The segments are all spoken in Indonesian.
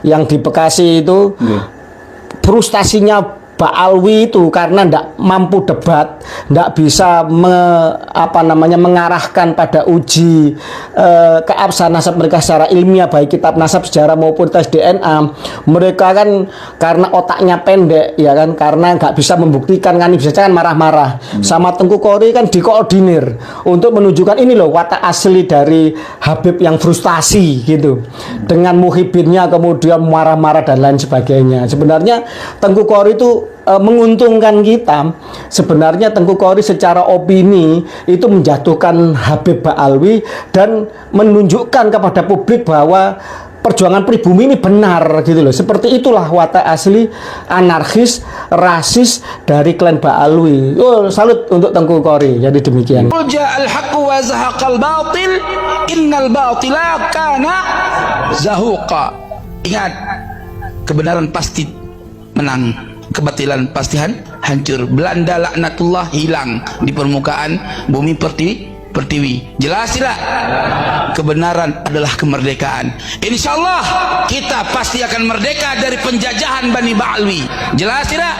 yang di Bekasi itu, frustasinya Pak Alwi itu karena tidak mampu debat, tidak bisa mengarahkan pada uji keabsahan nasab mereka secara ilmiah, baik kitab nasab sejarah maupun tes DNA. Mereka kan karena otaknya pendek, ya kan, karena nggak bisa membuktikan, kan bisa marah-marah. Sama Tengku Kori kan dikoordinir untuk menunjukkan ini loh watak asli dari Habib yang frustasi gitu, dengan muhibinnya kemudian marah-marah dan lain sebagainya. Sebenarnya Tengku Kori itu menguntungkan kita. Sebenarnya Tengku Kori secara opini itu menjatuhkan Habib Ba'alwi dan menunjukkan kepada publik bahwa perjuangan pribumi ini benar gitu loh. Seperti itulah watak asli anarkis, rasis dari klan Ba'alwi. Oh, salut untuk Tengku Kori. Jadi demikian. Ja'al haqqu wa zahaqal batil, innal batila kana zahuqa. Ingat, kebenaran pasti menang, kebatilan pasti hancur. Belanda laknatullah hilang di permukaan bumi pertiwi. Jelas tidak? Kebenaran adalah kemerdekaan. Insyaallah kita pasti akan merdeka dari penjajahan Bani Ba'alwi. Jelas tidak?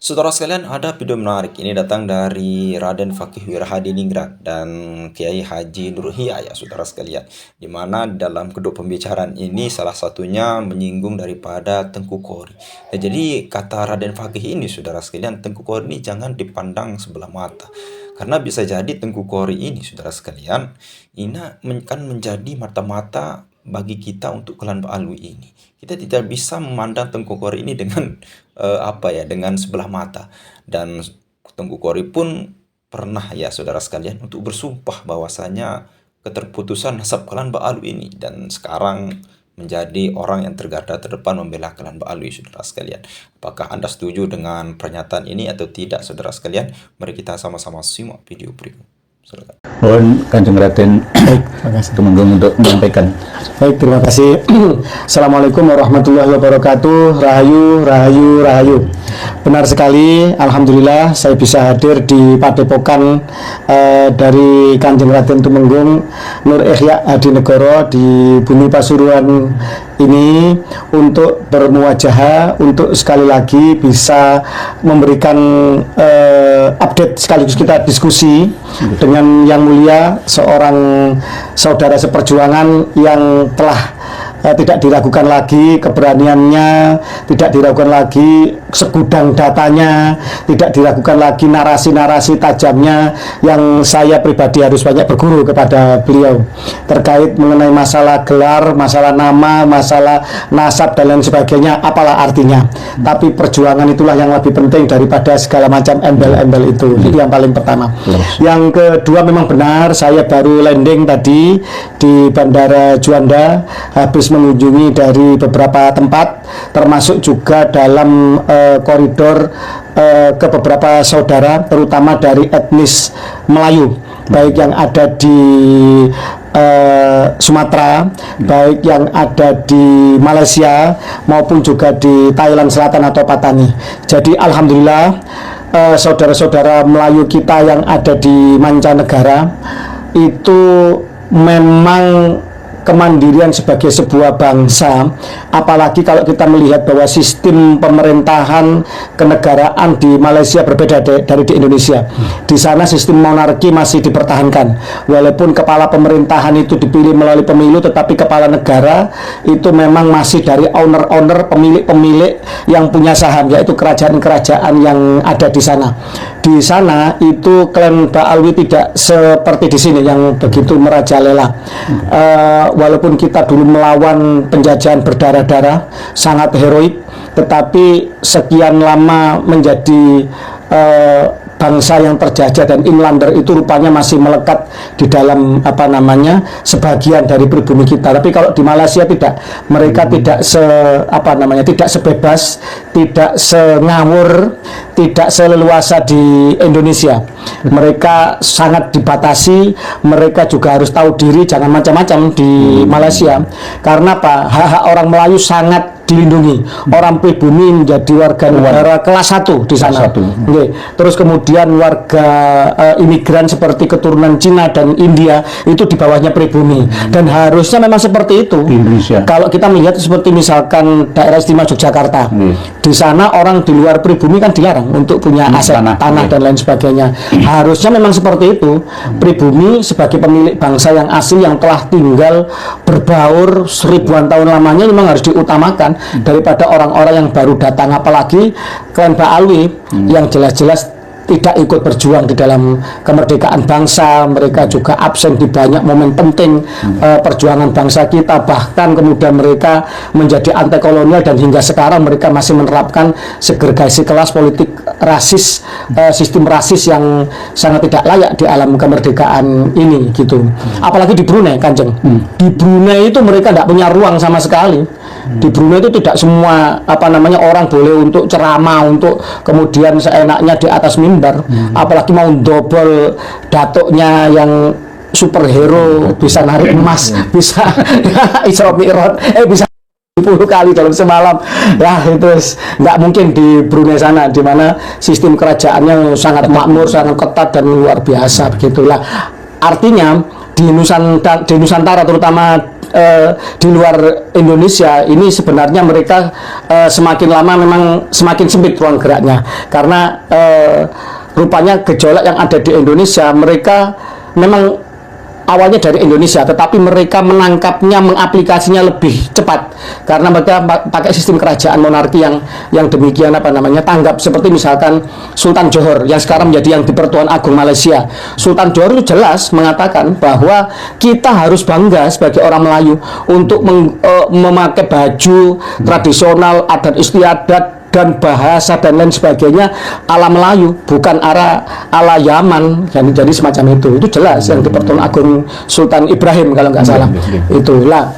Saudara sekalian, ada video menarik. Ini datang dari Raden Fakih Wirahadiningrat dan Kiai Haji Nur Hiyah, ya saudara sekalian. Dimana dalam kedua pembicaraan ini salah satunya menyinggung daripada Tengku Kori. Nah, jadi kata Raden Fakih ini, saudara sekalian, Tengku Kori ini jangan dipandang sebelah mata. Karena bisa jadi Tengku Kori ini, saudara sekalian, ini kan menjadi mata-mata bagi kita untuk klan Ba'alwi ini. Kita tidak bisa memandang Tengku Kori ini dengan dengan sebelah mata. Dan Tengku Kori pun pernah, ya saudara sekalian, untuk bersumpah bahwasanya keterputusan nasab klan Ba'alwi ini, dan sekarang menjadi orang yang tergarda terdepan membela klan Ba'alwi, saudara sekalian. Apakah Anda setuju dengan pernyataan ini atau tidak, saudara sekalian? Mari kita sama-sama simak video berikut. Mohon Kanjeng Raden Tumenggung untuk menyampaikan. Baik, terima kasih. Assalamualaikum warahmatullahi wabarakatuh. Rahayu, rahayu, rahayu. Benar sekali, alhamdulillah saya bisa hadir di padepokan dari Kanjeng Raden Tumenggung Nur Ihya Hadinegoro di bumi Pasuruan ini untuk bermuwajahah, untuk sekali lagi bisa memberikan update sekaligus kita diskusi dengan Yang Mulia, seorang saudara seperjuangan yang telah tidak diragukan lagi keberaniannya, tidak diragukan lagi segudang datanya, tidak diragukan lagi narasi-narasi tajamnya yang saya pribadi harus banyak berguru kepada beliau terkait mengenai masalah gelar, masalah nama, masalah nasab dan lain sebagainya, apalah artinya. Tapi perjuangan itulah yang lebih penting daripada segala macam embel-embel itu. Itu yang paling pertama. Yang kedua, memang benar, saya baru landing tadi di Bandara Juanda, habis mengunjungi dari beberapa tempat, termasuk juga dalam koridor ke beberapa saudara, terutama dari etnis Melayu, baik yang ada di Sumatera, baik yang ada di Malaysia maupun juga di Thailand Selatan atau Patani. Jadi alhamdulillah saudara-saudara Melayu kita yang ada di mancanegara itu memang kemandirian sebagai sebuah bangsa, apalagi kalau kita melihat bahwa sistem pemerintahan kenegaraan di Malaysia berbeda dari di Indonesia. Di sana sistem monarki masih dipertahankan, walaupun kepala pemerintahan itu dipilih melalui pemilu, tetapi kepala negara itu memang masih dari owner-owner, pemilik-pemilik yang punya saham, yaitu kerajaan-kerajaan yang ada di sana. Di sana itu klan Ba'alwi tidak seperti di sini yang begitu merajalela. Walaupun kita dulu melawan penjajahan berdarah-darah, sangat heroik, tetapi sekian lama menjadi bangsa yang terjajah dan inlander itu rupanya masih melekat di dalam sebagian dari pribumi kita. Tapi kalau di Malaysia tidak, mereka tidak tidak sebebas, tidak sengawur, tidak seleluasa di Indonesia. Mereka sangat dibatasi, mereka juga harus tahu diri, jangan macam-macam di Malaysia. Karena apa? Hak-hak orang Melayu sangat dilindungi. Orang pribumi menjadi warga negara kelas 1 di sana. Oke. Terus kemudian warga imigran seperti keturunan Cina dan India itu di bawahnya pribumi. Dan harusnya memang seperti itu. Di Indonesia. Kalau kita melihat seperti misalkan daerah istimewa Yogyakarta, di sana orang di luar pribumi kan dilarang untuk punya aset tanah dan lain sebagainya. Harusnya memang seperti itu. Pribumi sebagai pemilik bangsa yang asli yang telah tinggal berbaur ribuan tahun lamanya memang harus diutamakan daripada orang-orang yang baru datang, apalagi klan Ba'alwi yang jelas-jelas tidak ikut berjuang di dalam kemerdekaan bangsa. Mereka juga absen di banyak momen penting perjuangan bangsa kita, bahkan kemudian mereka menjadi anti kolonial dan hingga sekarang mereka masih menerapkan segregasi kelas, politik rasis, sistem rasis yang sangat tidak layak di alam kemerdekaan ini gitu. Apalagi di Brunei, Kanjeng. Di Brunei itu mereka tidak punya ruang sama sekali. Di Brunei itu tidak semua orang boleh untuk ceramah, untuk kemudian seenaknya di atas mimbar, apalagi mau double datuknya yang superhero, bisa narik emas, bisa Isra Mi'raj, bisa 10 kali dalam semalam. Ya itu nggak mungkin di Brunei sana, di mana sistem kerajaannya sangat makmur, sangat ketat dan luar biasa begitulah. Artinya di Nusantara terutama di luar Indonesia ini sebenarnya mereka semakin lama memang semakin sempit ruang geraknya, karena rupanya gejolak yang ada di Indonesia mereka memang awalnya dari Indonesia, tetapi mereka menangkapnya, mengaplikasinya lebih cepat karena mereka pakai sistem kerajaan monarki yang demikian tanggap. Seperti misalkan Sultan Johor yang sekarang menjadi yang di-Pertuan Agung Malaysia. Sultan Johor itu jelas mengatakan bahwa kita harus bangga sebagai orang Melayu untuk memakai baju tradisional, adat istiadat dan bahasa dan lain sebagainya ala Melayu, bukan ala Yaman. Jadi semacam itu jelas yang di Pertuan Agung Sultan Ibrahim kalau nggak salah. Itulah.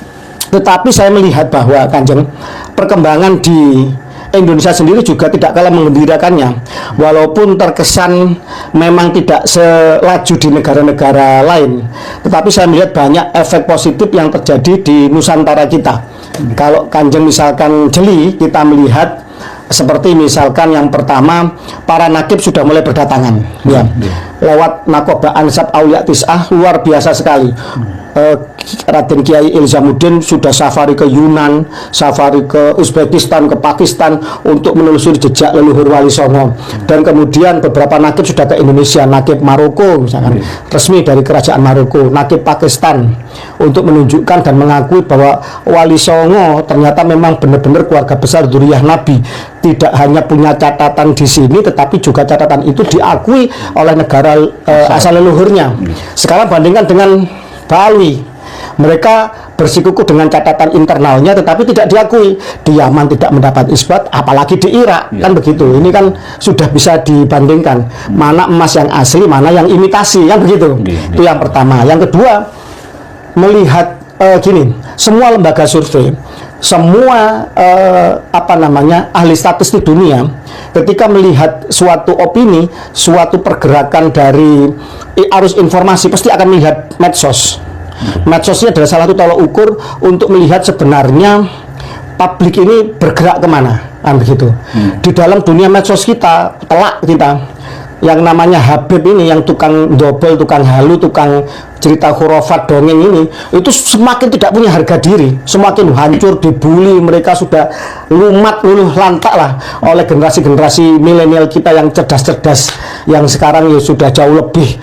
Tetapi saya melihat bahwa Kanjeng, perkembangan di Indonesia sendiri juga tidak kalah menggembirakannya, walaupun terkesan memang tidak selaju di negara-negara lain, tetapi saya melihat banyak efek positif yang terjadi di Nusantara kita. Kalau Kanjeng misalkan jeli, kita melihat seperti misalkan yang pertama, para nakib sudah mulai berdatangan ya, lewat Nakoba Ansab Aulia Tis'ah, luar biasa sekali. Raden Kiai Ilzamuddin sudah safari ke Yunan, safari ke Uzbekistan, ke Pakistan untuk menelusuri jejak leluhur Wali Songo. Dan kemudian beberapa nakib sudah ke Indonesia, nakib Maroko misalkan, resmi dari kerajaan Maroko, nakib Pakistan, untuk menunjukkan dan mengakui bahwa Wali Songo ternyata memang benar-benar keluarga besar dzurriyyah Nabi. Tidak hanya punya catatan di sini, tetapi juga catatan itu diakui oleh negara asal leluhurnya. Sekarang bandingkan dengan Bali, mereka bersikukuh dengan catatan internalnya, tetapi tidak diakui. Di Yaman tidak mendapat isbat, apalagi di Irak, kan begitu. Ini kan sudah bisa dibandingkan mana emas yang asli, mana yang imitasi, kan begitu. Itu yang pertama. Yang kedua, melihat gini, semua lembaga survei, semua ahli statistik dunia, ketika melihat suatu opini, suatu pergerakan dari arus informasi, pasti akan melihat medsos. Medsosnya adalah salah satu tolak ukur untuk melihat sebenarnya publik ini bergerak kemana, begitu. Di dalam dunia medsos kita, telak kita, yang namanya Habib ini, yang tukang dobel, tukang halu, tukang cerita khurafat dongeng ini, itu semakin tidak punya harga diri, semakin hancur, dibully. Mereka sudah luluh lantak lah oleh generasi-generasi milenial kita yang cerdas-cerdas, yang sekarang ya sudah jauh lebih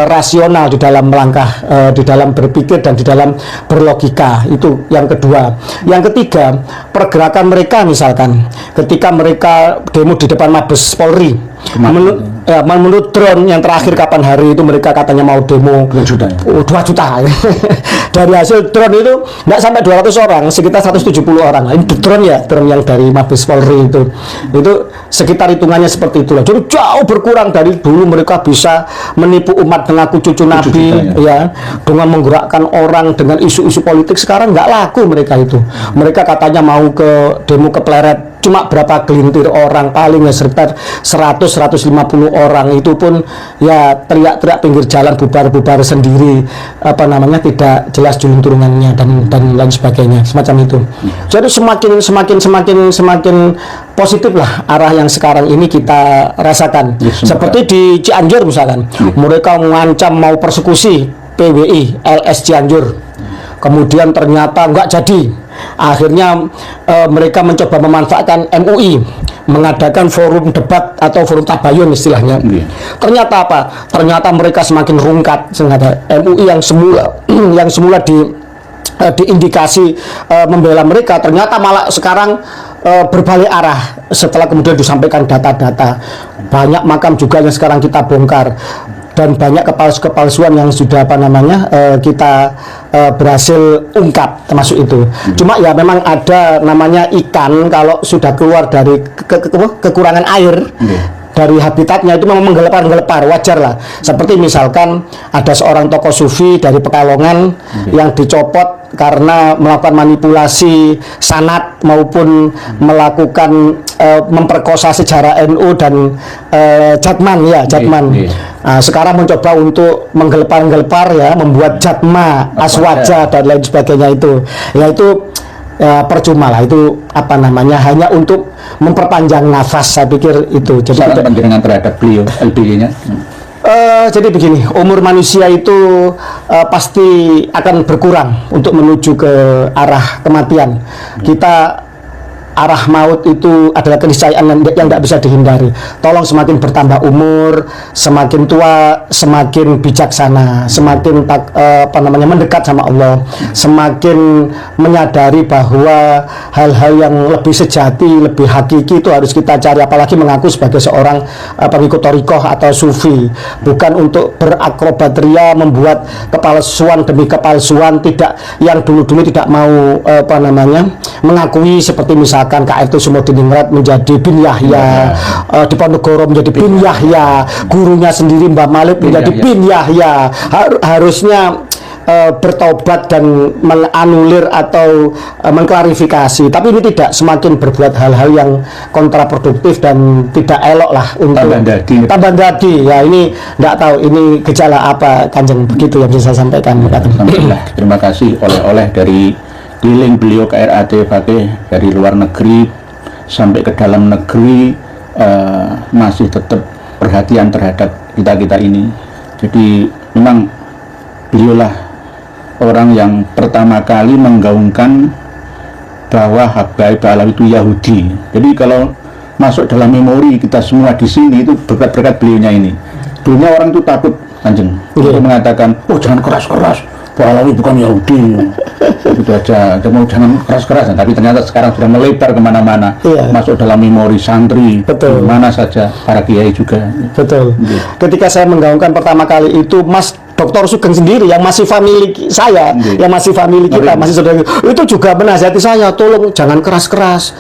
rasional di dalam melangkah, di dalam berpikir dan di dalam berlogika. Itu yang kedua. Yang ketiga, pergerakan mereka misalkan ketika mereka demo di depan Mabes Polri, menurut drone yang terakhir kapan hari itu mereka katanya mau demo 2 juta. 2 juta. Dari hasil drone itu tidak sampai 200 orang, sekitar 170 orang. Ini drone ya, drone yang dari Mabes Polri itu sekitar hitungannya seperti itulah. Jadi jauh berkurang dari dulu mereka bisa menipu umat mengaku cucu Nabi ya, dengan menggerakkan orang dengan isu-isu politik. Sekarang nggak laku mereka itu. Mereka katanya mau ke demo ke Pleret cuma berapa gelintir orang, paling ya sekitar 100-150 orang, itu pun ya teriak-teriak pinggir jalan, bubar-bubar sendiri, apa namanya, tidak jelas junturungannya dan lain sebagainya, semacam itu. Jadi semakin positif lah arah yang sekarang ini kita rasakan. Seperti di Cianjur misalkan, mereka mengancam mau persekusi PWI LS Cianjur, kemudian ternyata nggak jadi. Akhirnya mereka mencoba memanfaatkan MUI, mengadakan forum debat atau forum tabayun istilahnya. Ternyata apa? Ternyata mereka semakin rungkat. Ternyata MUI yang semula diindikasi membela mereka, ternyata malah sekarang berbalik arah setelah kemudian disampaikan data-data. Banyak makam juga yang sekarang kita bongkar, dan banyak kepalsuan yang sudah kita berhasil ungkap, termasuk itu. Cuma ya memang ada namanya ikan kalau sudah keluar dari kekurangan air dari habitatnya, itu memang menggelepar, wajar lah. Seperti misalkan ada seorang tokoh sufi dari Pekalongan yang dicopot karena melakukan manipulasi sanad maupun melakukan memperkosa sejarah NU dan Jatman. Nah, sekarang mencoba untuk menggelepar ya, membuat Jatma, Aswaja dan lain sebagainya itu. Ya itu percuma lah, itu apa namanya, hanya untuk memperpanjang nafas, saya pikir itu. Jadi pandangan terhadap beliau LBG-nya. Jadi begini, umur manusia itu pasti akan berkurang untuk menuju ke arah kematian. Kita arah maut itu adalah keniscayaan yang tidak bisa dihindari. Tolong semakin bertambah umur, semakin tua, semakin bijaksana, semakin mendekat sama Allah, semakin menyadari bahwa hal-hal yang lebih sejati, lebih hakiki itu harus kita cari. Apalagi mengaku sebagai seorang pengikut thariqah atau sufi, bukan untuk berakrobat ria, membuat kepalsuan demi kepalsuan, tidak, yang dulu-dulu tidak mau mengakui, seperti misalkan KF itu Sumodiningrat menjadi bin Yahya, di Ponorogo menjadi bin Yahya, gurunya sendiri Mbah Malik menjadi bin Yahya. Harusnya bertobat dan menganulir atau mengklarifikasi, tapi ini tidak, semakin berbuat hal-hal yang kontraproduktif dan tidak elok lah untuk tambah dadi. Ya ini tidak tahu ini gejala apa, Kanjeng, begitu yang bisa saya sampaikan. Terima kasih oleh-oleh dari keliling beliau ke RAD Fakih, dari luar negeri sampai ke dalam negeri, masih tetap perhatian terhadap kita ini. Jadi memang beliaulah orang yang pertama kali menggaungkan bahwa Habib Alawi itu Yahudi. Jadi kalau masuk dalam memori kita semua di sini itu berkat-berkat beliaunya ini. Dulunya orang itu takut, Kanjeng, untuk mengatakan, oh jangan keras-keras, Pak Alawi bukan Yahudi. Itu aja, jangan keras-kerasan. Tapi ternyata sekarang sudah melebar kemana-mana, masuk dalam memori santri, mana saja, para kiai juga. Betul. Ketika saya menggaungkan pertama kali itu, Mas Dr. Sugeng sendiri yang masih famili saya, yang masih famili kita, masih saudara, itu juga menasihati saya, tolong jangan keras-keras.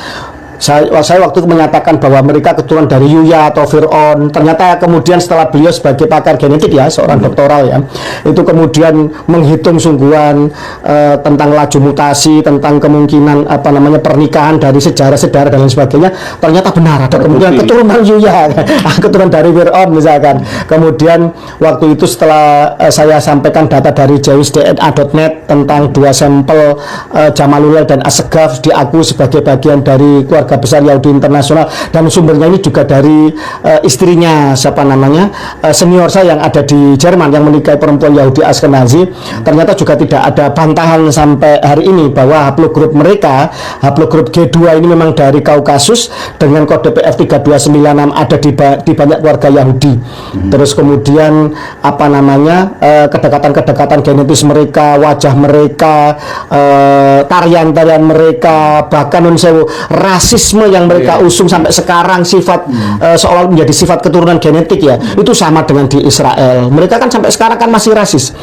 Saya waktu itu menyatakan bahwa mereka keturunan dari Yuya atau Fir'aun. Ternyata kemudian setelah beliau sebagai pakar genetik ya, seorang doktoral ya, itu kemudian menghitung sungguhan tentang laju mutasi, tentang kemungkinan pernikahan dari sejarah-sejarah dan lain sebagainya. Ternyata benar, ada kemudian keturunan Yuya, keturunan dari Fir'aun misalkan. Kemudian waktu itu setelah saya sampaikan data dari jawisdna.net tentang 2 sampel Jamalullah dan Assegaf diakui sebagai bagian dari keluarga besar Yahudi internasional, dan sumbernya ini juga dari istrinya senior saya yang ada di Jerman yang menikahi perempuan Yahudi Ashkenazi. Ternyata juga tidak ada bantahan sampai hari ini bahwa haplogrup mereka, haplogrup G2 ini memang dari Kaukasus dengan kode PF 3296, ada di banyak keluarga Yahudi. Terus kemudian kedekatan-kedekatan genetis mereka, wajah mereka, tarian-tarian mereka, bahkan rasisme yang mereka usung sampai sekarang, sifat seolah menjadi sifat keturunan genetik ya, itu sama dengan di Israel. Mereka kan sampai sekarang kan masih rasis,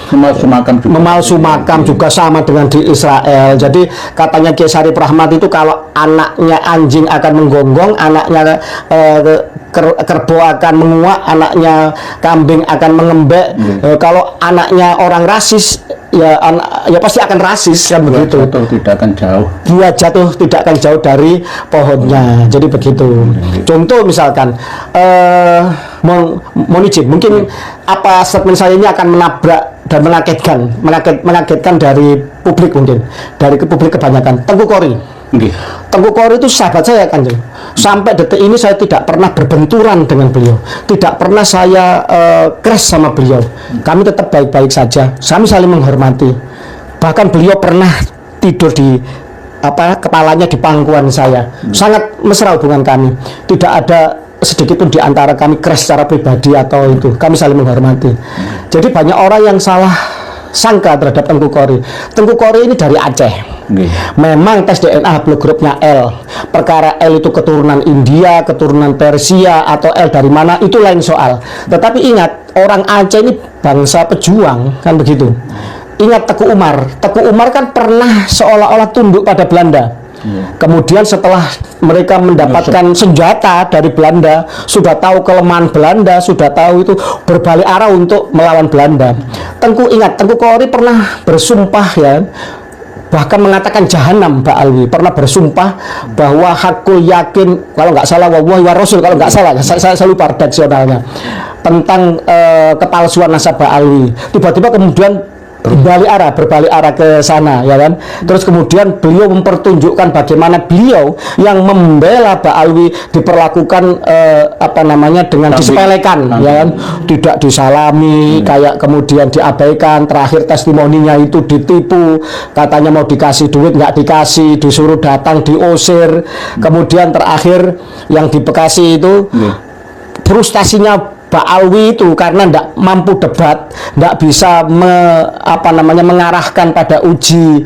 memalsu makam juga sama dengan di Israel. Jadi katanya Kiai Syarif Rahmat itu kalau anaknya anjing akan menggonggong, anaknya kerbau akan menguak, anaknya kambing akan mengembek. Kalau anaknya orang rasis ya pasti akan rasis kan begitu. Jatuh tidak akan jauh. Dia jatuh tidak akan jauh dari pohonnya. Jadi begitu. Contoh misalkan mohon izin, mungkin apa statement saya ini akan menabrak dan mengagetkan dari publik, mungkin dari publik kebanyakan. Tengku Kori. Tengku Kori itu sahabat saya, Kanjeng. Sampai detik ini saya tidak pernah berbenturan dengan beliau, tidak pernah saya crash sama beliau. Kami tetap baik-baik saja, kami saling menghormati. Bahkan beliau pernah tidur di kepalanya di pangkuan saya. Sangat mesra hubungan kami. Tidak ada sedikit pun di antara kami crash secara pribadi atau itu. Kami saling menghormati. Jadi banyak orang yang salah sangka terhadap Tengku Kori. Tengku Kori ini dari Aceh. Memang tes DNA haplogrupnya L. Perkara L itu keturunan India, keturunan Persia, atau L dari mana, itu lain soal. Tetapi ingat, orang Aceh ini bangsa pejuang, kan begitu. Ingat Teku Umar. Teku Umar kan pernah seolah-olah tunduk pada Belanda. Kemudian setelah mereka mendapatkan senjata dari Belanda, sudah tahu kelemahan Belanda, sudah tahu itu, berbalik arah untuk melawan Belanda. Tengku Kori pernah bersumpah, ya, bahkan mengatakan jahanam. Mbak Alwi pernah bersumpah bahwa hakul yakin, kalau nggak salah wallahi wa rasul, kalau nggak salah, saya lupa redaksionalnya, tentang kepalsuan nasab Mbak Alwi. Tiba-tiba kemudian berbalik arah ke sana, ya kan. Terus kemudian beliau mempertunjukkan bagaimana beliau yang membela Mbak Alwi diperlakukan dengan disepelekan, ya kan, tidak disalami, kayak kemudian diabaikan. Terakhir testimoninya itu ditipu, katanya mau dikasih duit nggak dikasih, disuruh datang diusir. Kemudian terakhir yang di Bekasi itu frustasinya Mbak Alwi itu karena tidak mampu debat, tidak bisa mengarahkan pada uji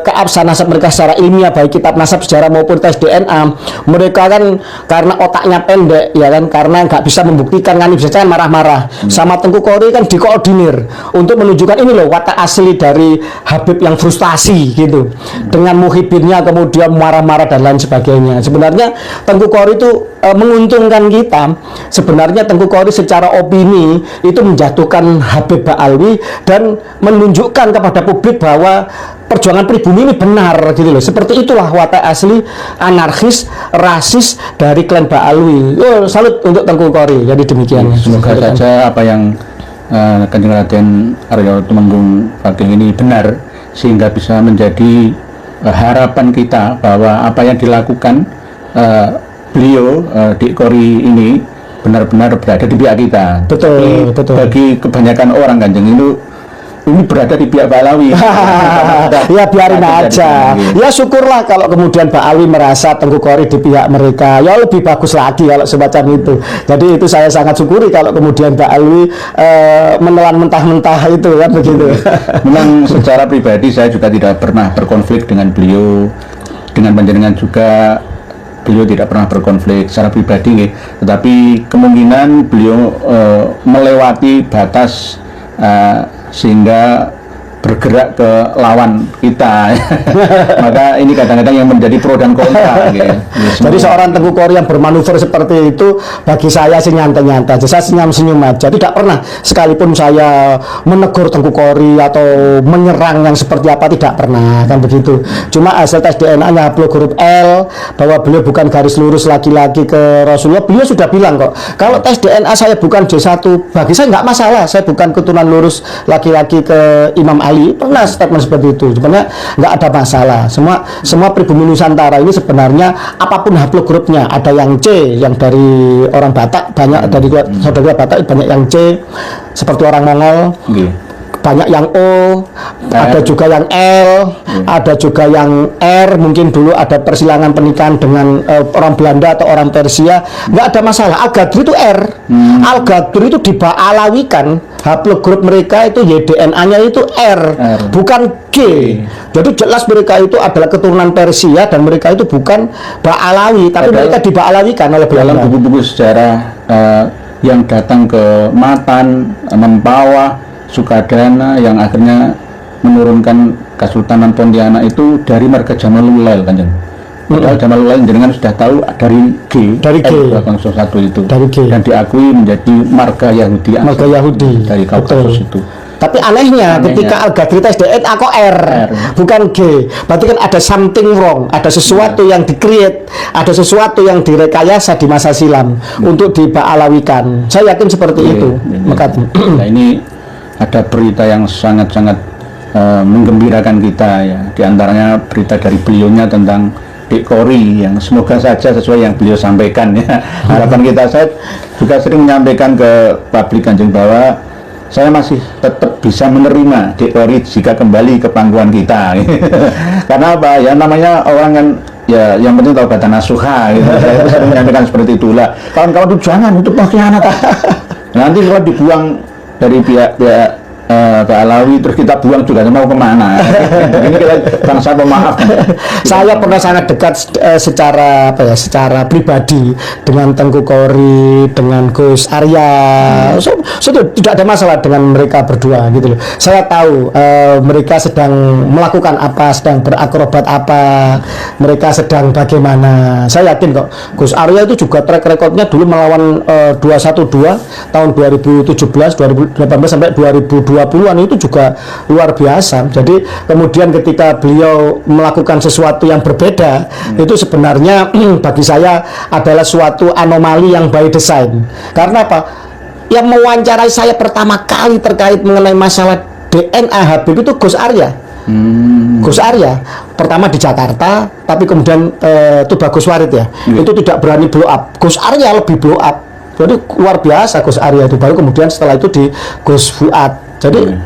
keabsahan nasab mereka secara ilmiah, baik kitab nasab sejarah maupun tes DNA. Mereka kan karena otaknya pendek, ya kan, karena nggak bisa membuktikan, kan biasanya marah-marah. Sama Tengku Kori kan dikoordinir untuk menunjukkan ini loh watak asli dari Habib yang frustasi gitu, dengan muhibinnya kemudian marah-marah dan lain sebagainya. Sebenarnya Tengku Kori itu menguntungkan kita. Sebenarnya Tengku Kori secara opini itu menjatuhkan Habib Ba'alwi dan menunjukkan kepada publik bahwa perjuangan pribumi ini benar, gitu loh. Seperti itulah watak asli anarkis, rasis dari klan Ba'alwi. Salut untuk Tengku Kori. Jadi demikian. Semoga saja apa yang Kanjeng Raden Arya Tumenggung Fakih ini benar, sehingga bisa menjadi harapan kita bahwa apa yang dilakukan beliau Dik Kori ini benar-benar berada di pihak kita. Betul. Bagi kebanyakan orang, Kanjeng, ini berada di pihak Ba'alawi. Ya biarin aja. Ya syukurlah kalau kemudian Ba'alawi merasa Tengku Kori di pihak mereka. Ya lebih bagus lagi kalau semacam itu. Jadi itu saya sangat syukuri kalau kemudian Ba'alawi menelan mentah-mentah itu, kan begitu. Memang secara pribadi saya juga tidak pernah berkonflik dengan beliau, dengan panjenengan juga. Beliau tidak pernah berkonflik secara pribadi, tetapi kemungkinan beliau melewati batas sehingga bergerak ke lawan kita. Maka ini kadang-kadang yang menjadi pro dan kontra. Jadi seorang Tengku Kori yang bermanuver seperti itu bagi saya sih nyantai-nyantai aja, saya senyum-senyum aja. Tidak pernah sekalipun saya menegur Tengku Kori atau menyerang yang seperti apa, tidak pernah, kan begitu. Cuma hasil tes DNA-nya haplogrup L, bahwa beliau bukan garis lurus laki-laki ke Rasulullah. Beliau sudah bilang kok, kalau tes DNA saya bukan J1, bagi saya nggak masalah, saya bukan keturunan lurus laki-laki ke Imam Ali. Pernah statement seperti itu. Sebenarnya nggak ada masalah. Semua pribumi Nusantara ini sebenarnya apapun haplogrupnya, ada yang C, yang dari orang Batak, banyak dari saudara Batak banyak yang C, seperti orang Mongol. Banyak yang O, ada juga yang L, ada juga yang R. Mungkin dulu ada persilangan pernikahan dengan orang Belanda atau orang Persia, nggak ada masalah. Al-Ghadri itu R, Al-Ghadri itu diba'alawikan, haplogrup mereka itu YDNA-nya itu R, bukan G. Jadi jelas mereka itu adalah keturunan Persia dan mereka itu bukan Ba'alawi, tapi mereka diba'alawikan oleh Belanda. Dalam buku-buku sejarah yang datang ke Matan, Mempawah, Sukadana, yang akhirnya menurunkan Kesultanan Pontianak itu dari marga Jamalul Lail, Kanjeng. Padahal Jamalul Lail jenengan sudah tahu dari G, 201 itu, dari G, dan diakui menjadi marga Yahudi, marga Yahudi dari Kaukasus itu. Tapi anehnya ketika Al-Ghazali tes D kok R, bukan G. Berarti kan ada something wrong, ada sesuatu yang di-create, ada sesuatu yang direkayasa di masa silam untuk diba'alawikan. Saya yakin seperti itu. Nah, ini ada berita yang sangat-sangat menggembirakan kita ya. Di antaranya berita dari beliaunya tentang Dek Kori yang semoga saja sesuai yang beliau sampaikan ya. Harapan kita, saya juga sering menyampaikan ke publik Kanjeng bahwa saya masih tetap bisa menerima Dek Kori jika kembali ke pangkuan kita. Karena apa? Ya namanya orang kan ya yang penting taubatan nasuha gitu. Saya sering menyampaikan seperti itulah. Kawan-kawan itu jangan, itu pengkhianat. Nanti kalau dibuang dari pihak Pak Alawi terus kita buang juga mau kemana? Ini kita bangsa pemaaf. Saya pernah sangat dekat secara secara pribadi dengan Tengku Kori, dengan Gus Arya. Tidak ada masalah dengan mereka berdua gitu loh. Saya tahu mereka sedang melakukan apa, sedang berakrobat apa, mereka sedang bagaimana. Saya yakin kok Gus Arya itu juga track recordnya dulu melawan 212 tahun 2017, 2018 sampai 2020-an itu juga luar biasa. Jadi kemudian ketika beliau melakukan sesuatu yang berbeda, itu sebenarnya bagi saya adalah suatu anomali yang by design. Karena apa? Yang mewawancarai saya pertama kali terkait mengenai masalah DNA Habib itu Gus Arya. Gus Arya pertama di Jakarta, tapi kemudian Tubagus Warid ya, itu tidak berani blow up. Gus Arya lebih blow up. Jadi luar biasa Gus Arya itu. Baru kemudian setelah itu di Gus Fuad. Jadi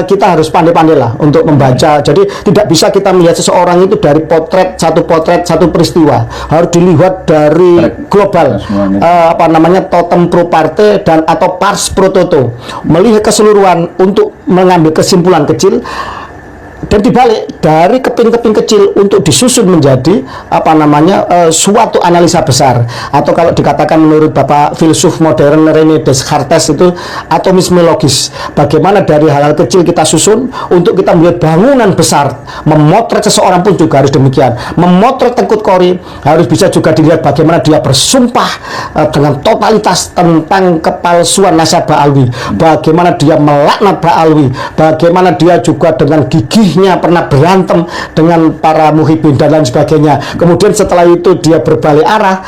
kita harus pandai-pandai lah untuk membaca. Jadi tidak bisa kita melihat seseorang itu dari potret satu peristiwa. Harus dilihat dari global, totem pro parte dan atau pars pro toto. Melihat keseluruhan untuk mengambil kesimpulan kecil. Dan dibalik dari keping-keping kecil untuk disusun menjadi suatu analisa besar, atau kalau dikatakan menurut Bapak filsuf modern René Descartes itu atomisme logis. Bagaimana dari hal-hal kecil kita susun untuk kita melihat bangunan besar. Memotret seseorang pun juga harus demikian. Memotret Tengku Kori harus bisa juga dilihat bagaimana dia bersumpah dengan totalitas tentang kepalsuan nasabah Alwi, bagaimana dia melaknat Ba'alwi, bagaimana dia juga dengan gigih pernah berantem dengan para muhibin dan lain sebagainya. Kemudian setelah itu dia berbalik arah,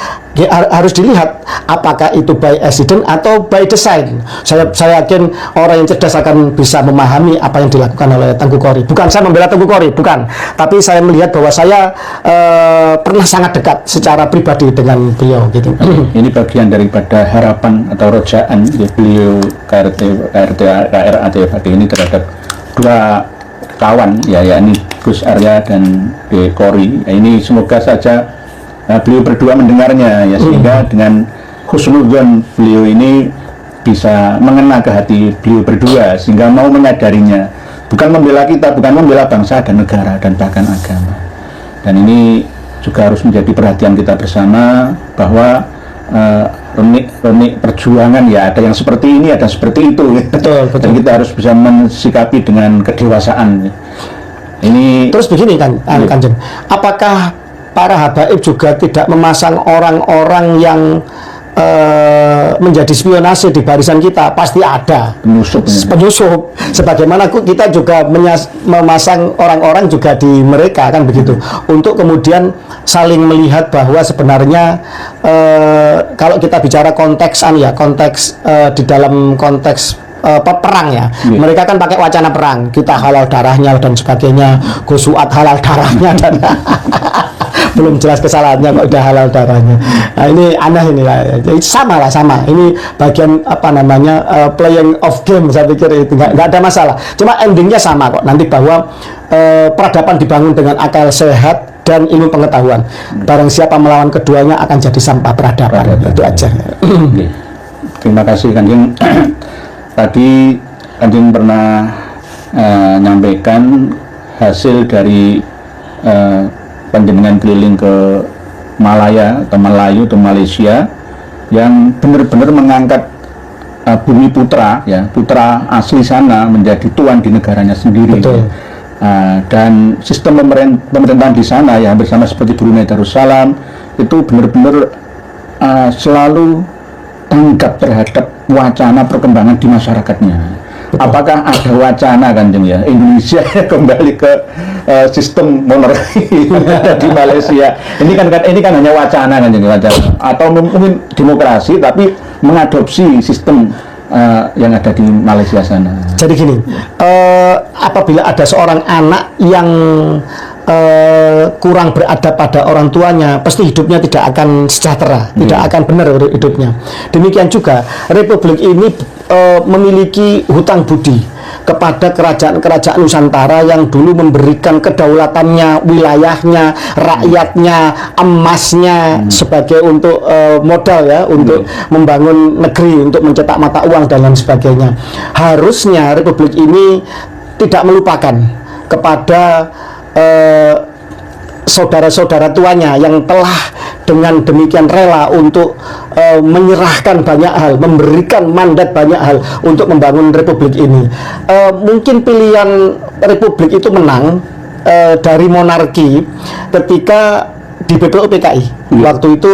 harus dilihat apakah itu by accident atau by design. Saya yakin orang yang cerdas akan bisa memahami apa yang dilakukan oleh Tengku Kori. Bukan saya membela Tengku Kori, bukan, tapi saya melihat bahwa saya pernah sangat dekat secara pribadi dengan beliau gitu. Ini bagian daripada harapan atau rojaan beliau KRAT ini terhadap dua kawan ya, yakni Gus Arya dan Dek Kori. Ini semoga saja beliau berdua mendengarnya ya, sehingga dengan husnudzon beliau ini bisa mengena ke hati beliau berdua sehingga mau menyadarinya, bukan membela kita, bukan membela bangsa dan negara dan bahkan agama. Dan ini juga harus menjadi perhatian kita bersama bahwa renik perjuangan ya, ada yang seperti ini, ada seperti itu. Betul. Dan kita harus bisa mensikapi dengan kedewasaan. Ini terus begini kan, Kanjeng, apakah para habaib juga tidak memasang orang-orang yang menjadi spionase di barisan kita? Pasti ada penyusup. Sebagaimana kita juga memasang orang-orang juga di mereka kan begitu, untuk kemudian saling melihat bahwa sebenarnya kalau kita bicara konteks di dalam konteks perang ya, mereka kan pakai wacana perang, kita halal darahnya dan sebagainya. Gus Fuad halal darahnya dan belum jelas kesalahannya kok udah halal darahnya. Nah, ini aneh ini lah. Sama. Ini bagian playing of game, saya pikir itu nggak ada masalah. Cuma endingnya sama kok nanti, bahwa peradaban dibangun dengan akal sehat dan ilmu pengetahuan. Barang siapa melawan keduanya akan jadi sampah peradaban. Itu aja. Terima kasih Kanjeng. Tadi Kanjeng pernah nyampaikan hasil dari panjenengan keliling ke Malaya atau Melayu atau Malaysia yang benar-benar mengangkat bumi putra ya, putra asli sana menjadi tuan di negaranya sendiri. Betul. Dan sistem pemerintahan di sana ya hampir sama seperti Brunei Darussalam, itu benar-benar selalu tanggap terhadap wacana perkembangan di masyarakatnya. apakah ada wacana Kanjeng ya Indonesia kembali ke sistem monarki di Malaysia? Ini kan hanya wacana Kanjeng, wacana, atau mungkin demokrasi tapi mengadopsi sistem yang ada di Malaysia sana. Jadi gini, apabila ada seorang anak yang kurang beradab pada orang tuanya, pasti hidupnya tidak akan sejahtera, tidak akan benar hidupnya. Demikian juga Republik ini memiliki hutang budi kepada kerajaan-kerajaan Nusantara yang dulu memberikan kedaulatannya, wilayahnya, rakyatnya, emasnya sebagai untuk modal ya, untuk membangun negeri, untuk mencetak mata uang dan lain sebagainya. Harusnya Republik ini tidak melupakan kepada saudara-saudara tuanya yang telah dengan demikian rela untuk menyerahkan banyak hal, memberikan mandat banyak hal untuk membangun Republik ini. Mungkin pilihan Republik itu menang dari monarki ketika di BPO PKI waktu itu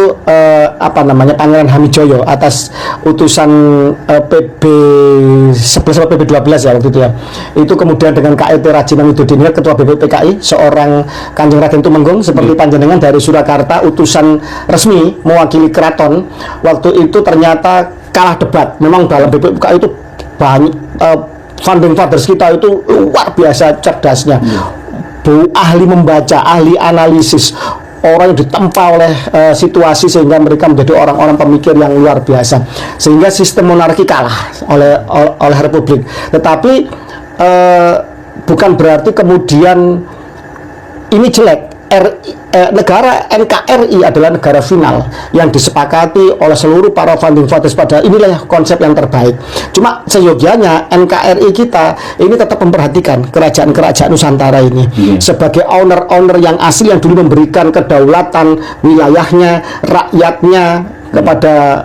Pangeran Hamijoyo atas utusan PB 11 atau PB 12 ya waktu itu ya. Itu kemudian dengan KLT Rajiman Widodin ketua BPO PKI, seorang Kanjeng Raden Tumenggung seperti panjenengan dari Surakarta, utusan resmi mewakili keraton. Waktu itu ternyata kalah debat. Memang dalam BPO PKI itu banyak founding fathers kita itu luar biasa cerdasnya. Ahli membaca, ahli analisis, orang yang ditempa oleh situasi sehingga mereka menjadi orang-orang pemikir yang luar biasa, sehingga sistem monarki kalah oleh Republik. Tetapi bukan berarti kemudian ini jelek. Negara NKRI adalah negara final yang disepakati oleh seluruh para founding fathers, pada inilah konsep yang terbaik. Cuma seyogianya NKRI kita ini tetap memperhatikan kerajaan-kerajaan Nusantara ini sebagai owner-owner yang asli, yang dulu memberikan kedaulatan wilayahnya, rakyatnya kepada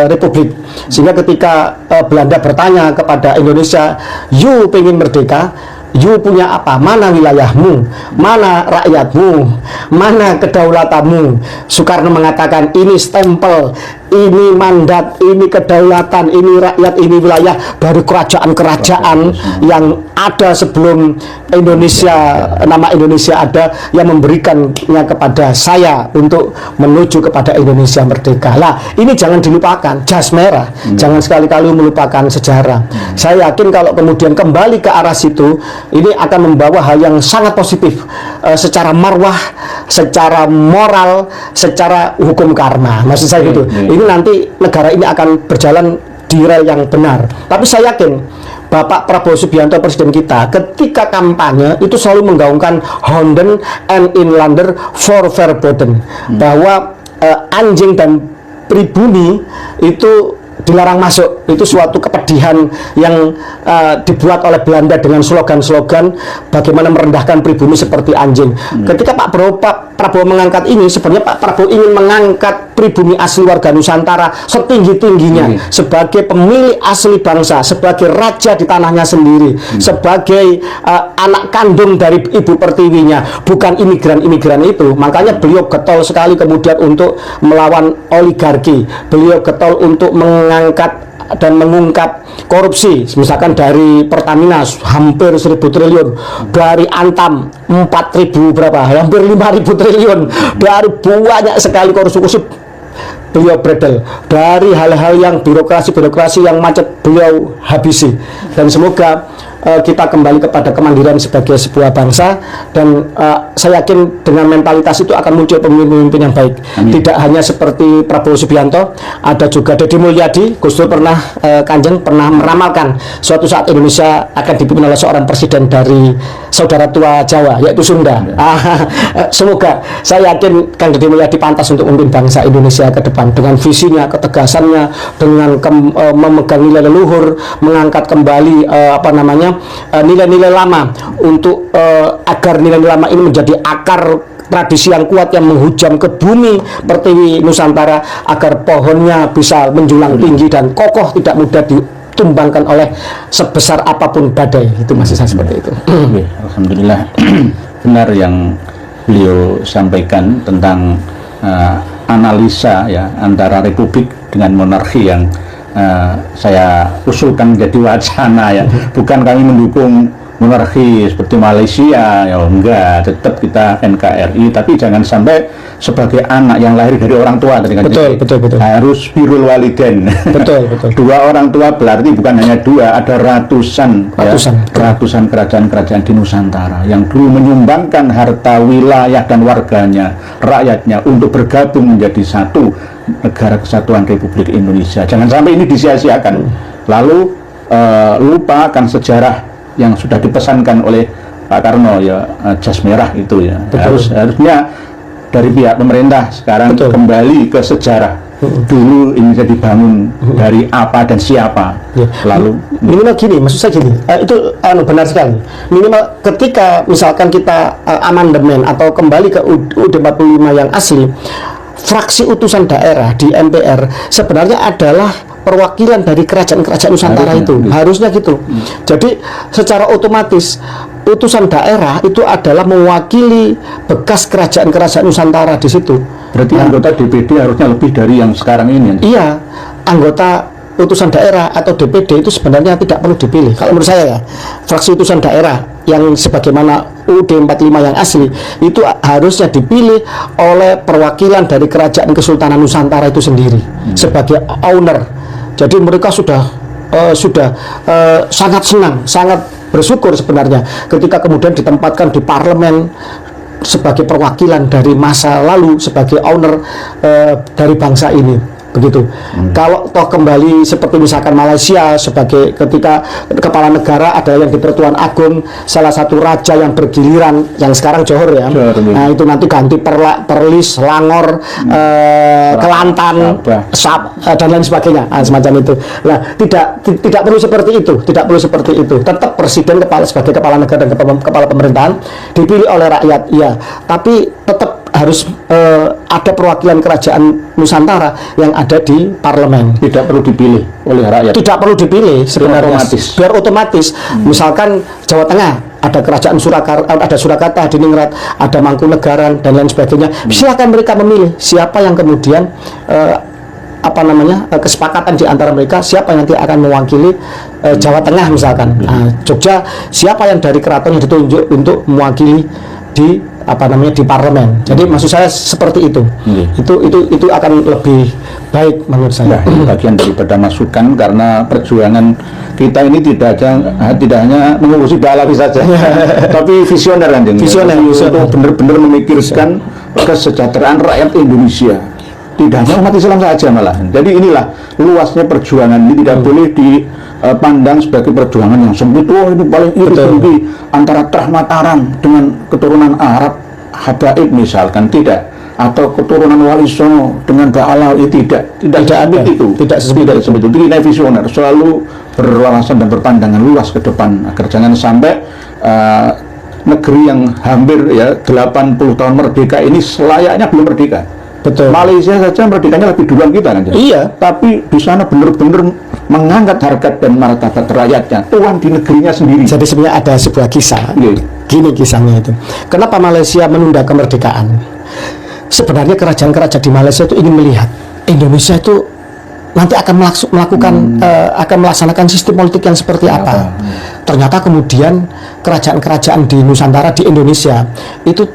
Republik. Sehingga ketika Belanda bertanya kepada Indonesia, "You pengen merdeka, you punya apa? Mana wilayahmu? Mana rakyatmu? Mana kedaulatanmu?" Soekarno mengatakan, ini stempel, ini mandat, ini kedaulatan, ini rakyat, ini wilayah dari kerajaan-kerajaan yang ada sebelum Indonesia, nama Indonesia ada, yang memberikannya kepada saya untuk menuju kepada Indonesia merdeka. Lah, ini jangan dilupakan, jas merah, jangan sekali-kali melupakan sejarah. Saya yakin kalau kemudian kembali ke arah situ, ini akan membawa hal yang sangat positif secara marwah, secara moral, secara hukum karma. Maksud saya gitu. Ini nanti negara ini akan berjalan di rel yang benar. Tapi saya yakin Bapak Prabowo Subianto, presiden kita, ketika kampanye itu selalu menggaungkan Honden en Inlander voor verboden, bahwa anjing dan pribumi itu dilarang masuk. Itu suatu kepedihan yang dibuat oleh Belanda dengan slogan-slogan bagaimana merendahkan pribumi seperti anjing. Ketika Pak Prabowo mengangkat ini, sebenarnya Pak Prabowo ingin mengangkat pribumi asli warga Nusantara setinggi-tingginya, sebagai pemilik asli bangsa, sebagai raja di tanahnya sendiri, sebagai anak kandung dari ibu pertiwinya, bukan imigran-imigran itu. Makanya beliau getol sekali kemudian untuk melawan oligarki, beliau getol untuk mengangkat dan mengungkap korupsi, misalkan dari Pertamina hampir 1.000 triliun, dari Antam 4.000 berapa, hampir 5.000 triliun, dari banyak sekali korupsi beliau bredel, dari hal-hal yang birokrasi yang macet beliau habisi. Dan semoga kita kembali kepada kemandirian sebagai sebuah bangsa, dan saya yakin dengan mentalitas itu akan muncul pemimpin-pemimpin yang baik. Tidak hanya seperti Prabowo Subianto, ada juga Deddy Mulyadi. Gus Dur pernah Kanjeng pernah meramalkan suatu saat Indonesia akan dipimpin oleh seorang presiden dari saudara tua Jawa, yaitu Sunda. Semoga, saya yakin Kang Deddy Mulyadi pantas untuk memimpin bangsa Indonesia ke depan dengan visinya, ketegasannya, dengan memegang nilai leluhur, mengangkat kembali nilai-nilai lama untuk agar nilai-nilai lama ini menjadi akar tradisi yang kuat yang menghujam ke bumi pertiwi Nusantara, agar pohonnya bisa menjulang tinggi dan kokoh, tidak mudah ditumbangkan oleh sebesar apapun badai. Itu masih saya seperti itu. Alhamdulillah, benar yang beliau sampaikan tentang analisa ya antara republik dengan monarki yang saya usulkan menjadi wacana ya. Bukan kami mendukung monarki seperti Malaysia, ya enggak, tetap kita NKRI, tapi jangan sampai sebagai anak yang lahir dari orang tua tadi kan, Betul. harus birrul waliden. Betul. Dua orang tua berarti bukan hanya dua, ada ratusan kerajaan-kerajaan di Nusantara yang dulu menyumbangkan harta wilayah dan warganya, rakyatnya untuk bergabung menjadi satu negara kesatuan Republik Indonesia. Jangan sampai ini disia-siakan. Lalu lupa akan sejarah yang sudah dipesankan oleh Pak Karno ya, jas merah itu ya. Harusnya dari pihak pemerintah sekarang kembali ke sejarah. Dulu ini bisa dibangun dari apa dan siapa. Lalu minimal gini, maksud saya gini, itu benar sekali. Minimal ketika misalkan kita amandemen atau kembali ke UUD 45 yang asli, fraksi utusan daerah di MPR sebenarnya adalah perwakilan dari kerajaan-kerajaan Nusantara harusnya gitu. Jadi secara otomatis utusan daerah itu adalah mewakili bekas kerajaan-kerajaan Nusantara di situ. Berarti anggota DPD harusnya lebih dari yang sekarang ini. Iya, anggota utusan daerah atau DPD itu sebenarnya tidak perlu dipilih. Kalau menurut saya ya, fraksi utusan daerah yang sebagaimana UUD 45 yang asli itu harusnya dipilih oleh perwakilan dari kerajaan Kesultanan Nusantara itu sendiri sebagai owner. Jadi mereka sudah sangat senang, sangat bersyukur sebenarnya ketika kemudian ditempatkan di parlemen sebagai perwakilan dari masa lalu, sebagai owner dari bangsa ini. Begitu. Kalau toh kembali seperti misalkan Malaysia sebagai ketika kepala negara adalah yang di Pertuan Agung, salah satu raja yang bergiliran yang sekarang Johor ya. Nah itu nanti ganti Perlis, Langor, Kelantan, dan lain sebagainya, semacam itu. Nah tidak perlu seperti itu, Tetap presiden sebagai kepala negara dan kepala pemerintahan dipilih oleh rakyat, ya. Tapi tetap harus ada perwakilan kerajaan Nusantara yang ada di parlemen. Tidak perlu dipilih oleh rakyat. Tidak perlu dipilih sebenarnya. Biar otomatis. Misalkan Jawa Tengah ada kerajaan Surakarta, Hadiningrat, ada Mangkunegaran dan lain sebagainya. Silakan mereka memilih siapa yang kemudian kesepakatan di antara mereka siapa yang nanti akan mewakili Jawa Tengah misalkan. Jogja siapa yang dari keraton yang ditunjuk untuk mewakili di di parlemen. Jadi maksud saya seperti itu. Itu akan lebih baik menurut saya. Ini bagian daripada masukan karena perjuangan kita ini tidak hanya mengurusi Balawi saja, tapi visioner kan, visioner untuk benar-benar memikirkan kesejahteraan rakyat Indonesia. Tidak hanya umat Islam saja malah. Jadi inilah luasnya perjuangan ini, tidak boleh dipandang sebagai perjuangan yang sempit. Oh ini paling iri antara Trah Mataram dengan keturunan Arab Habaib misalkan, tidak. Atau keturunan Wali Songo dengan Ba'alawi, tidak itu. Tidak seperti itu. Ini visioner, selalu berwawasan dan berpandangan luas ke depan agar jangan sampai negeri yang hampir 80 tahun merdeka ini selayaknya belum merdeka. Betul. Malaysia saja merdekanya lebih duluan kita kan. Iya. Tapi di sana benar-benar mengangkat harkat dan martabat rakyatnya, tuan di negerinya sendiri. Jadi sebenarnya ada sebuah kisah. Gini kisahnya itu. Kenapa Malaysia menunda kemerdekaan? Sebenarnya kerajaan-kerajaan di Malaysia itu ingin melihat Indonesia itu nanti akan akan melaksanakan sistem politik yang seperti apa. Ternyata kemudian kerajaan-kerajaan di Nusantara di Indonesia itu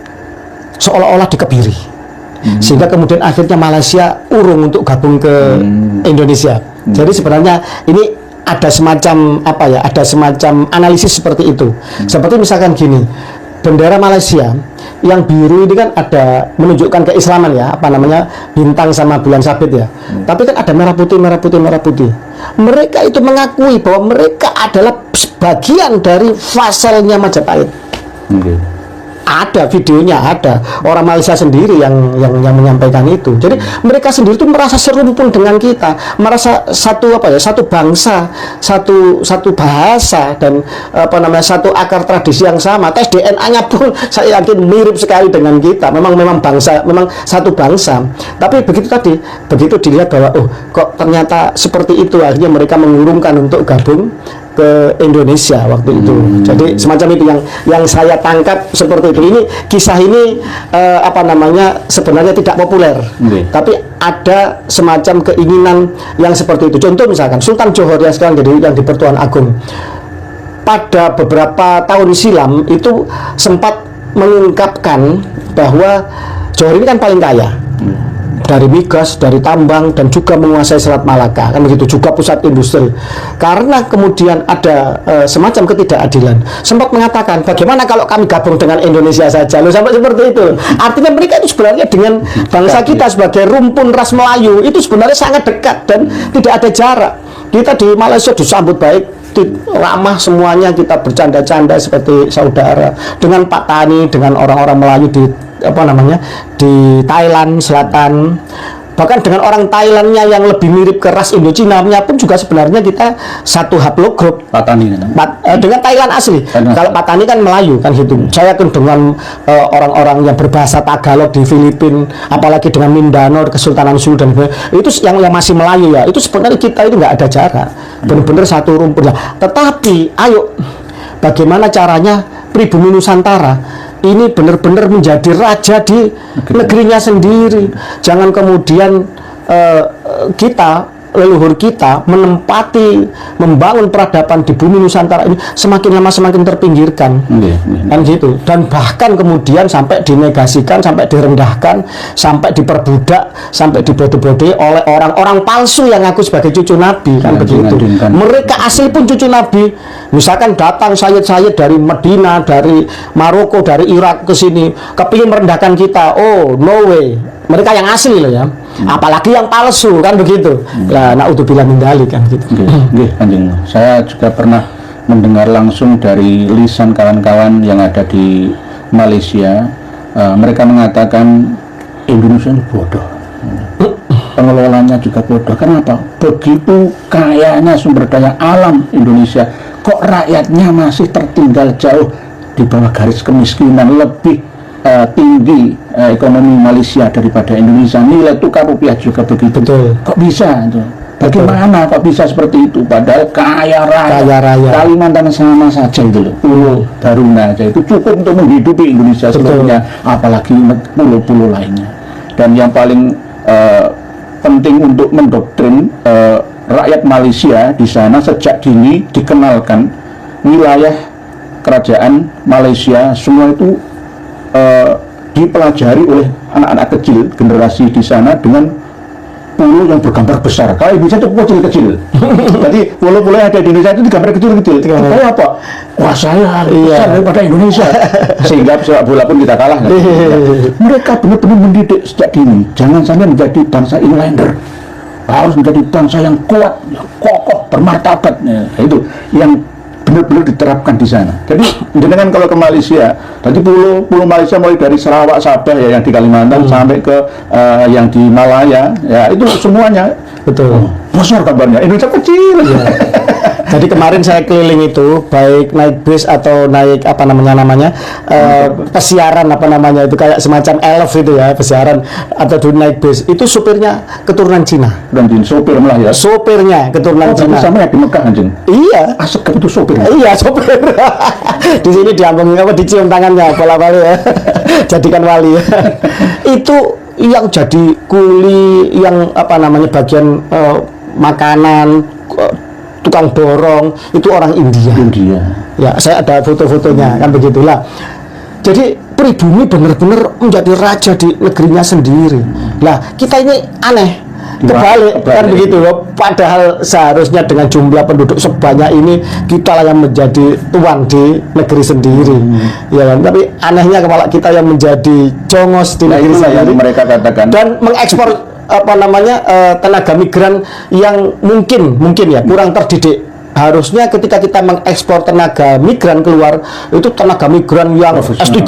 seolah-olah dikebiri. Sehingga kemudian akhirnya Malaysia urung untuk gabung ke Indonesia. Jadi sebenarnya ini ada semacam ada semacam analisis seperti itu. Seperti misalkan gini, bendera Malaysia yang biru ini kan ada menunjukkan keislaman ya, bintang sama bulan sabit ya. Tapi kan ada merah putih. Mereka itu mengakui bahwa mereka adalah bagian dari vasalnya Majapahit. Ada videonya, ada orang Malaysia sendiri yang menyampaikan itu. Jadi mereka sendiri itu merasa serumpun dengan kita, merasa satu bangsa, satu bahasa dan satu akar tradisi yang sama. Tes DNA-nya pun saya yakin mirip sekali dengan kita. Memang bangsa, memang satu bangsa. Tapi begitu dilihat bahwa kok ternyata seperti itu, akhirnya mereka mengurungkan untuk gabung ke Indonesia waktu itu. Jadi semacam itu yang saya tangkap seperti itu. Ini kisah ini sebenarnya tidak populer, tapi ada semacam keinginan yang seperti itu. Contoh misalkan Sultan Johor yang sekarang jadi yang di Pertuan Agung, pada beberapa tahun silam itu sempat mengungkapkan bahwa Johor ini kan paling kaya dari migas, dari tambang, dan juga menguasai Selat Malaka, kan begitu, juga pusat industri. Karena kemudian ada semacam ketidakadilan, sempat mengatakan bagaimana kalau kami gabung dengan Indonesia saja, loh, sampai seperti itu. Artinya mereka itu sebenarnya dengan bangsa kita sebagai rumpun ras Melayu itu sebenarnya sangat dekat dan tidak ada jarak. Kita di Malaysia disambut baik, ramah semuanya, kita bercanda-canda seperti saudara dengan Pak Tani, dengan orang-orang Melayu di di Thailand Selatan, bahkan dengan orang Thailandnya yang lebih mirip ke ras Indochina-nya pun juga sebenarnya kita satu haplogroup. Pak Tani dengan Thailand asli. Kalau Pak Tani kan Melayu kan gitu. Saya kan dengan orang-orang yang berbahasa Tagalog di Filipina, apalagi dengan Mindanao, Kesultanan Sulu dan itu yang masih Melayu ya. Itu sebenarnya kita itu nggak ada jarak. Benar-benar satu rumpun. Tetapi ayo bagaimana caranya pribumi Nusantara ini benar-benar menjadi raja di negerinya sendiri. Jangan kemudian kita, leluhur kita menempati, membangun peradaban di bumi Nusantara ini semakin lama semakin terpinggirkan, kan gitu. Dan bahkan kemudian sampai dinegasikan, sampai direndahkan, sampai diperbudak, sampai dibodoh-bodohi oleh orang-orang palsu yang ngaku sebagai cucu Nabi, kan begitu. Mereka asli pun cucu Nabi. Misalkan datang sayyid-sayyid dari Medina, dari Maroko, dari Irak ke sini, kepingin merendahkan kita. Oh, no way. Mereka yang asli loh ya. Apalagi yang palsu, kan begitu. Lah naudzubillah min dzalik kan gitu. Nggih, Kanjeng. Saya juga pernah mendengar langsung dari lisan kawan-kawan yang ada di Malaysia. Mereka mengatakan Indonesia ini bodoh. Pengelolanya juga bodoh. Kenapa? Begitu kayanya sumber daya alam Indonesia, kok rakyatnya masih tertinggal jauh di bawah garis kemiskinan, lebih tinggi ekonomi Malaysia daripada Indonesia. Nilai tukar rupiah juga begitu. Betul. Kok bisa itu? Bagaimana kok bisa seperti itu? Padahal kaya raya. Kalimantan sama saja itu loh. Pulau Daruna aja itu cukup untuk menghidupi Indonesia seluruhnya, apalagi pulau-pulau lainnya. Dan yang paling penting untuk mendoktrin rakyat Malaysia di sana sejak dini dikenalkan wilayah kerajaan Malaysia semua itu dipelajari oleh anak-anak kecil generasi di sana dengan pulau yang bergambar besar. Kalau Indonesia itu kecil-kecil. Jadi pulau-pulau yang ada di Indonesia itu digambar kecil-kecil. Kayak apa? Wah, saya besar daripada Indonesia. Sehingga sepak bola pun kita kalah. Mereka benar-benar mendidik sejak dini. Jangan sampai menjadi bangsa inlander. Harus menjadi bangsa yang kuat, yang kokoh, bermartabat. Itu yang benar-benar diterapkan di sana. Jadi dengan kalau ke Malaysia, tadi pulau Malaysia mulai dari Sarawak, Sabah ya yang di Kalimantan sampai ke yang di Malaya, ya itu semuanya betul. Besar kabarnya. Indonesia kecil. Ya. Jadi kemarin saya keliling itu baik naik bis atau naik pesiaran itu kayak semacam elf itu ya, pesiaran atau naik bis itu supirnya keturunan Cina. Dan sopir malah ya. Sopirnya keturunan Cina. Sama ya di Mekah anjing. Iya. Asik itu sopir. Iya, sopir. Di sini diambung dicium tangannya bola-bali ya. Jadikan wali ya. Itu yang jadi kuli, yang bagian makanan, tukang dorong itu orang India. Ya, saya ada foto-fotonya kan begitulah. Jadi pribumi benar-benar menjadi raja di negerinya sendiri. Lah kita ini aneh, kebalik kan begitu loh. Padahal seharusnya dengan jumlah penduduk sebanyak ini kita lah yang menjadi tuan di negeri sendiri, ya kan? Tapi anehnya kepala kita yang menjadi jongos di negeri sendiri. Mereka katakan dan mengekspor tenaga migran yang mungkin ya kurang terdidik. Harusnya ketika kita mengekspor tenaga migran keluar, itu tenaga migran yang S3,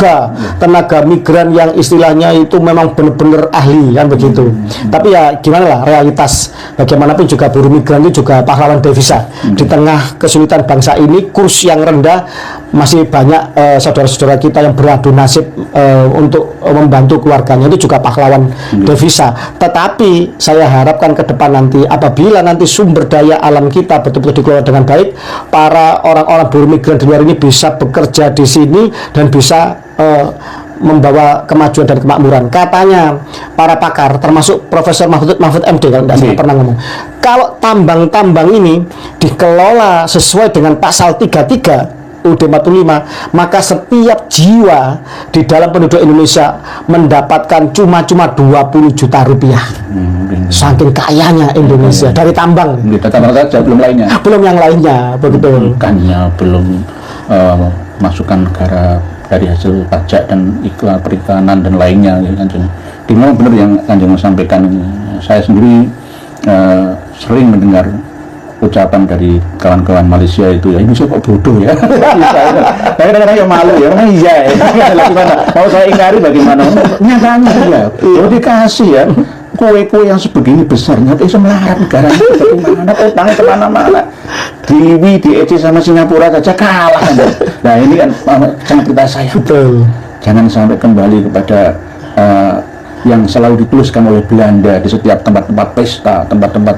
tenaga migran yang istilahnya itu memang benar-benar ahli kan begitu. Tapi ya gimana lah, realitas bagaimanapun juga buruh migran itu juga pahlawan devisa. Di tengah kesulitan bangsa ini, kurs yang rendah masih banyak saudara-saudara kita yang beradu nasib untuk membantu keluarganya, itu juga pahlawan devisa. Tetapi saya harapkan ke depan nanti, apabila nanti sumber daya alam kita betul-betul dikelola dengan baik, para orang-orang buruh migran di luar ini bisa bekerja di sini dan bisa membawa kemajuan dan kemakmuran. Katanya para pakar, termasuk Profesor Mahfud MD kalau tidak salah pernah ngomong, kalau tambang-tambang ini dikelola sesuai dengan pasal 33 UUD 45, maka setiap jiwa di dalam penduduk Indonesia mendapatkan cuma 20 juta rupiah. Saking kayanya Indonesia dari tambang. Tambang saja, belum lainnya. Belum yang lainnya, begitu. Ikannya belum, masukan negara dari hasil pajak dan iklan perikanan dan lainnya, ya, Kanjeng. Dimana benar yang Kanjeng sampaikan ini. Saya sendiri sering mendengar ucapan dari kawan-kawan Malaysia itu, ya Indonesia kok bodoh ya. Kadang-kadang ya malu ya, memang iya ya. Gimana? Mau saya ingkari bagaimana? Nyatanya ya, dikasih ya kue-kue yang sebegini besarnya bisa melarat negara ini bagaimana, utangnya kemana-mana, dieci sama Singapura saja kalah kan. Nah ini kan sangat kita sayang. Betul. Jangan sampai kembali kepada yang selalu dituliskan oleh Belanda di setiap tempat-tempat pesta, tempat-tempat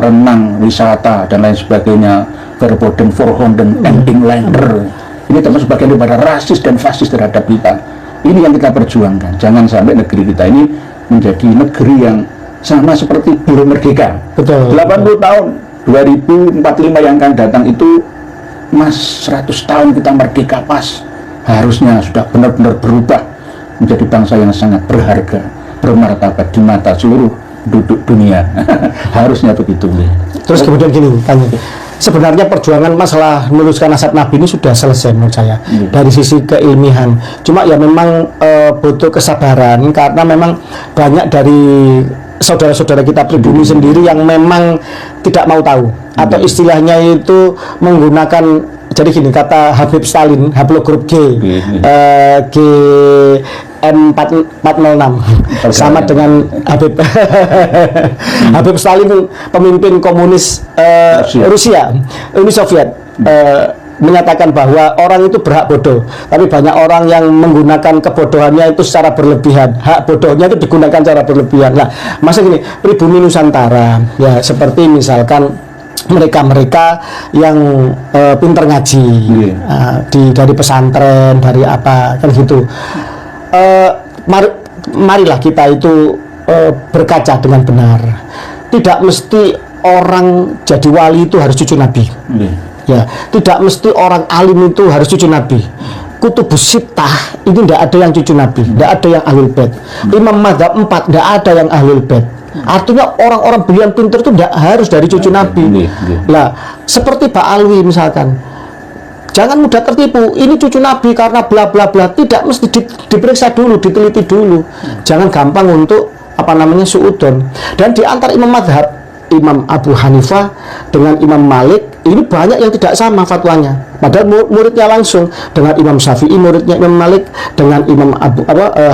renang, wisata dan lain sebagainya, verboden, voorhonden, en Englander. Ini termasuk bagian daripada rasis dan fasis terhadap kita. Ini yang kita perjuangkan. Jangan sampai negeri kita ini menjadi negeri yang sama seperti belum merdeka. Betul. 80 tahun 2045 yang akan datang itu, Mas, 100 tahun kita merdeka pas. Harusnya sudah benar-benar berubah menjadi bangsa yang sangat berharga, bermartabat di mata seluruh penduduk dunia. Harusnya begitu. Terus kemudian gini, tanya. Sebenarnya perjuangan masalah meneruskan nasab Nabi ini sudah selesai menurut saya dari sisi keilmihan. Cuma ya memang butuh kesabaran, karena memang banyak dari saudara-saudara kita pribumi sendiri yang memang tidak mau tahu, atau istilahnya itu menggunakan, jadi gini kata Habib Stalin, haplogrup G, N406 sama dengan Habib Habib Stalin, pemimpin komunis Rusia, Uni Soviet, menyatakan bahwa orang itu berhak bodoh, tapi banyak orang yang menggunakan kebodohannya itu secara berlebihan. Hak bodohnya itu digunakan secara berlebihan. Nah, masa gini, pribumi Nusantara ya, seperti misalkan mereka-mereka yang pinter ngaji, dari pesantren, dari apa kan gitu. Marilah kita itu berkaca dengan benar. Tidak mesti orang jadi wali itu harus cucu Nabi. Ya, tidak mesti orang alim itu harus cucu Nabi. Kutubus Sittah ini tidak ada yang cucu Nabi, tidak ada yang ahlul bait. Imam Madzhab 4 tidak ada yang ahlul bait. Artinya orang-orang brilliant pinter itu tidak harus dari cucu Nabi. Nah, seperti Pak Alwi misalkan, jangan mudah tertipu. Ini cucu Nabi karena bla bla bla. Tidak mesti diperiksa dulu, diteliti dulu. Jangan gampang untuk suudon. Dan di antara imam madhab, Imam Abu Hanifah dengan Imam Malik ini banyak yang tidak sama fatwanya. Padahal muridnya langsung dengan Imam Syafi'i, muridnya Imam Malik dengan Imam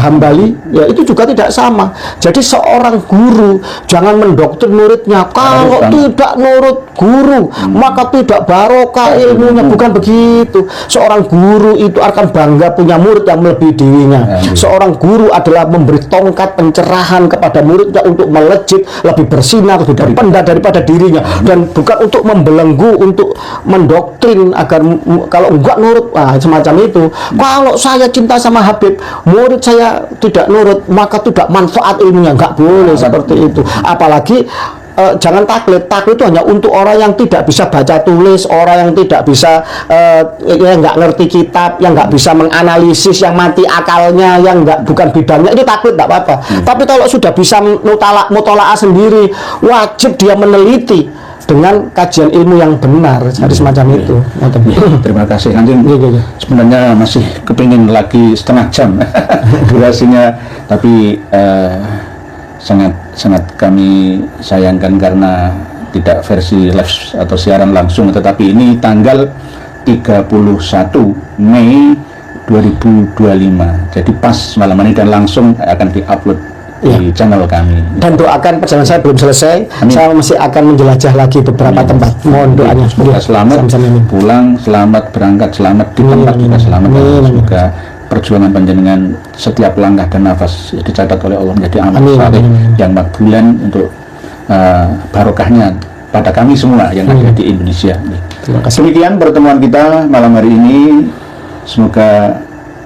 Hambali, ya itu juga tidak sama. Jadi seorang guru jangan mendoktrin muridnya. Kalau tidak nurut guru, maka tidak barokah ilmunya. Bukan begitu. Seorang guru itu akan bangga punya murid yang melebihi dirinya. Seorang guru adalah memberi tongkat pencerahan kepada muridnya untuk melejit, lebih bersinar, lebih berpenda daripada dirinya, dan bukan untuk membelenggu, untuk mendoktrin agar kalau enggak nurut, semacam itu. Kalau saya cinta sama Habib, murid saya tidak nurut, maka tidak manfaat ilmunya. Enggak boleh seperti itu. Apalagi jangan taklid. Taklid itu hanya untuk orang yang tidak bisa baca tulis, orang yang tidak bisa yang nggak ngerti kitab, yang nggak bisa menganalisis, yang mati akalnya, yang nggak, bukan bidangnya, itu taklid tidak apa-apa. Tapi kalau sudah bisa mutola'ah sendiri, wajib dia meneliti dengan kajian ilmu yang benar, jadi semacam itu. Terima kasih Kanjeng. Sebenarnya masih kepingin lagi setengah jam durasinya, tapi sangat kami sayangkan karena tidak versi live atau siaran langsung, tetapi ini tanggal 31 Mei 2025, jadi pas malam ini dan langsung akan diupload di channel kami. Dan doakan perjalanan saya belum selesai. Amin. Saya masih akan menjelajah lagi beberapa tempat. Mohon doanya. Semoga selamat pulang, selamat berangkat, selamat di tempat juga selamat. Semoga perjuangan panjenengan setiap langkah dan nafas dicatat oleh Allah menjadi amal saleh yang makbulan untuk barokahnya pada kami semua yang ada di Indonesia. Demikian pertemuan kita malam hari ini. Semoga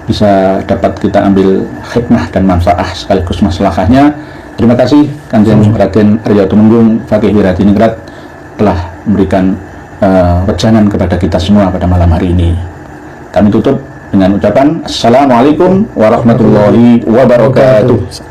bisa dapat kita ambil hikmah dan manfaat sekaligus maslahahnya. Terima kasih Kanjeng Raden Arya Tumenggung Fakih Wiradiningrat telah memberikan wejangan kepada kita semua pada malam hari ini. Kami tutup dengan ucapan Assalamualaikum warahmatullahi wabarakatuh.